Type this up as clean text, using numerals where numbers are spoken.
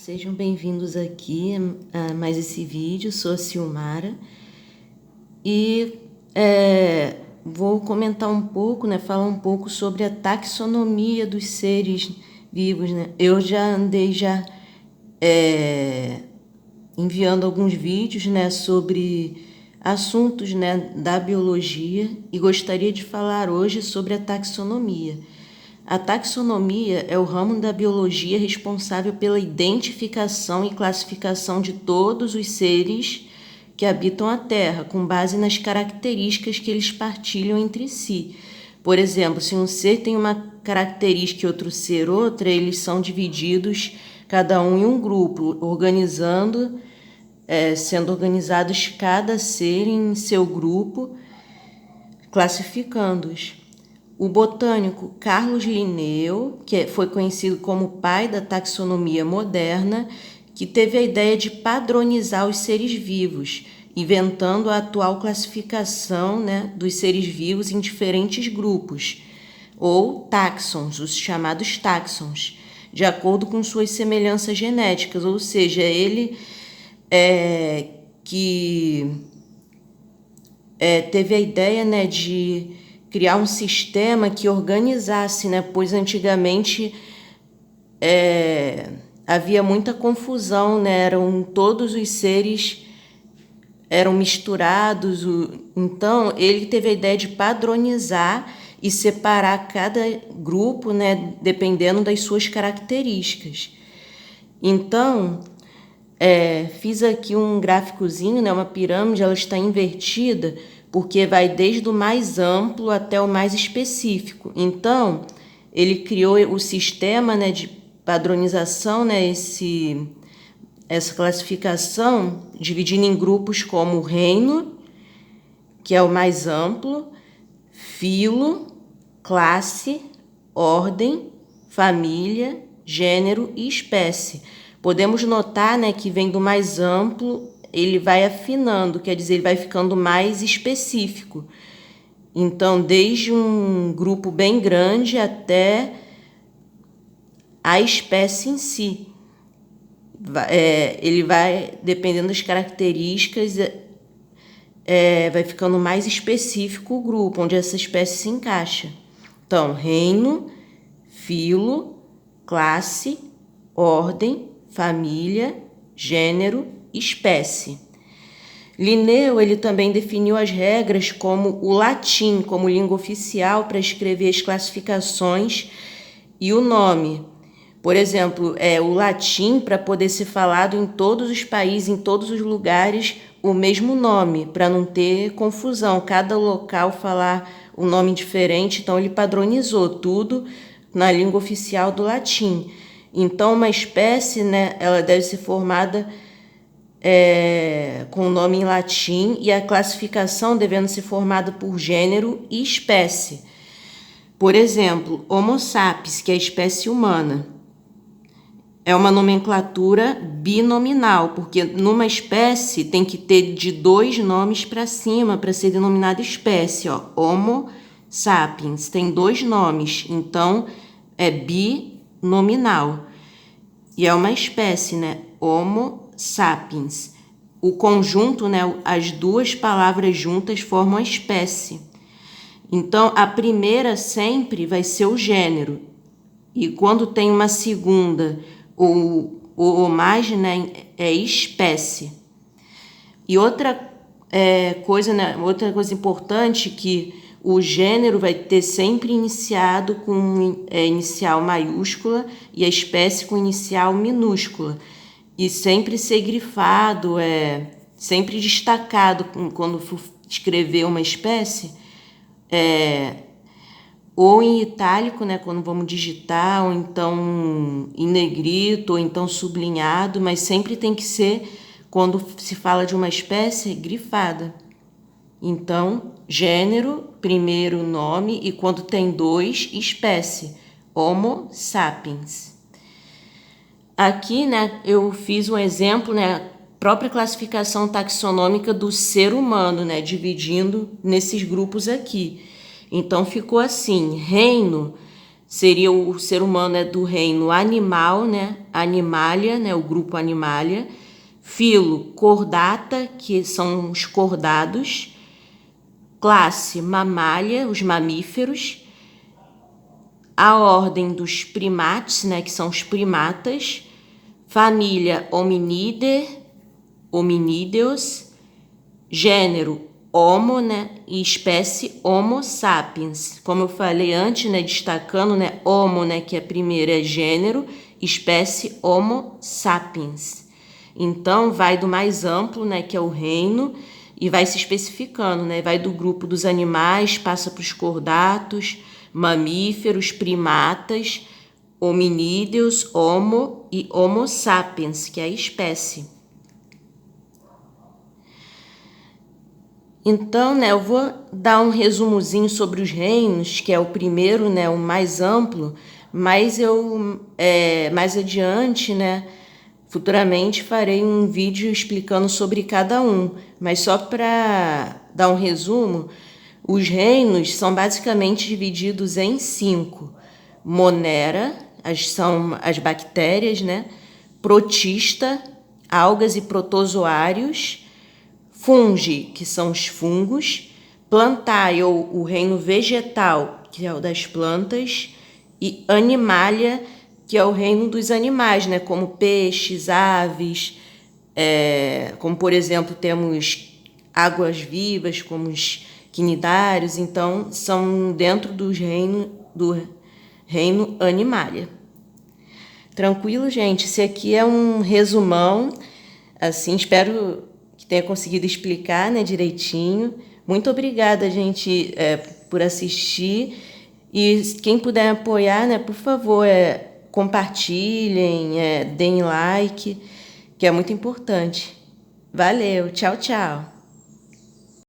Sejam bem-vindos aqui a mais esse vídeo. Sou a Silmara e vou comentar um pouco, falar um pouco sobre a taxonomia dos seres vivos, Eu já andei enviando alguns vídeos, sobre assuntos, da biologia e gostaria de falar hoje sobre a taxonomia. A taxonomia é o ramo da biologia responsável pela identificação e classificação de todos os seres que habitam a Terra, com base nas características que eles partilham entre si. Por exemplo, se um ser tem uma característica e outro ser outra, eles são divididos, cada um em um grupo, sendo organizados cada ser em seu grupo, classificando-os. O botânico Carlos Linneu, que foi conhecido como pai da taxonomia moderna, que teve a ideia de padronizar os seres vivos, inventando a atual classificação, dos seres vivos em diferentes grupos, ou táxons, os chamados táxons, de acordo com suas semelhanças genéticas, ou seja, ele teve a ideia, de criar um sistema que organizasse, pois antigamente havia muita confusão, todos os seres eram misturados, então ele teve a ideia de padronizar e separar cada grupo, dependendo das suas características. Então, fiz aqui um gráficozinho, uma pirâmide, ela está invertida, porque vai desde o mais amplo até o mais específico. Então, ele criou o sistema, de padronização, essa classificação, dividindo em grupos como o reino, que é o mais amplo, filo, classe, ordem, família, gênero e espécie. Podemos notar, que vem do mais amplo, ele vai afinando, quer dizer, ele vai ficando mais específico. Então, desde um grupo bem grande até a espécie em si. Ele vai, dependendo das características, vai ficando mais específico o grupo, onde essa espécie se encaixa. Então, reino, filo, classe, ordem, família, gênero, espécie. Linneu ele também definiu as regras como o latim como língua oficial para escrever as classificações e o nome. Por exemplo, o latim para poder ser falado em todos os países, em todos os lugares, o mesmo nome, para não ter confusão, cada local falar um nome diferente, então ele padronizou tudo na língua oficial do latim. Então, uma espécie, ela deve ser formada com o nome em latim e a classificação devendo ser formada por gênero e espécie. Por exemplo, Homo sapiens, que é a espécie humana, é uma nomenclatura binominal, porque numa espécie tem que ter de 2 nomes para cima para ser denominada espécie. Homo sapiens tem 2 nomes, então é binominal. E é uma espécie, Homo sapiens. O conjunto, as 2 palavras juntas formam a espécie. Então, a primeira sempre vai ser o gênero. E quando tem uma segunda ou mais, é espécie. E outra coisa importante que o gênero vai ter sempre iniciado com inicial maiúscula e a espécie com inicial minúscula. E sempre ser grifado, sempre destacado quando for escrever uma espécie, ou em itálico, quando vamos digitar, ou então em negrito, ou então sublinhado, mas sempre tem que ser, quando se fala de uma espécie, grifada. Então, gênero, primeiro nome, e quando tem 2, espécie, Homo sapiens. Aqui, eu fiz um exemplo, a própria classificação taxonômica do ser humano, dividindo nesses grupos aqui. Então, ficou assim, reino seria o ser humano do reino animal, né? Animalia, né? O grupo Animalia. Filo, Chordata, que são os cordados. Classe, Mammalia, os mamíferos. A ordem dos primates, né? Que são os primatas. Família, Hominídeos. Gênero, Homo, né? E espécie Homo sapiens. Como eu falei antes, né? Destacando, né? Homo, né? Que a primeira é gênero, espécie Homo sapiens. Então, vai do mais amplo, né? Que é o reino, e vai se especificando, né? Vai do grupo dos animais, passa para os cordatos, mamíferos, primatas, hominídeos, Homo e Homo sapiens, que é a espécie. Então, né, eu vou dar um resumozinho sobre os reinos, que é o primeiro, né, o mais amplo, mas mais adiante, né, futuramente farei um vídeo explicando sobre cada um. Mas só para dar um resumo, os reinos são basicamente divididos em 5. Monera, são as bactérias, né? Protista, algas e protozoários. Fungi, que são os fungos. Plantae, ou o reino vegetal, que é o das plantas. E Animalia, que é o reino dos animais, né? Como peixes, aves, como, por exemplo, temos águas vivas, como os quinidários. Então, são dentro do reino Animalia. Tranquilo, gente? Esse aqui é um resumão. Assim, espero que tenha conseguido explicar, né, direitinho. Muito obrigada, gente, por assistir. E quem puder apoiar, né, por favor, compartilhem, deem like, que é muito importante. Valeu, tchau, tchau.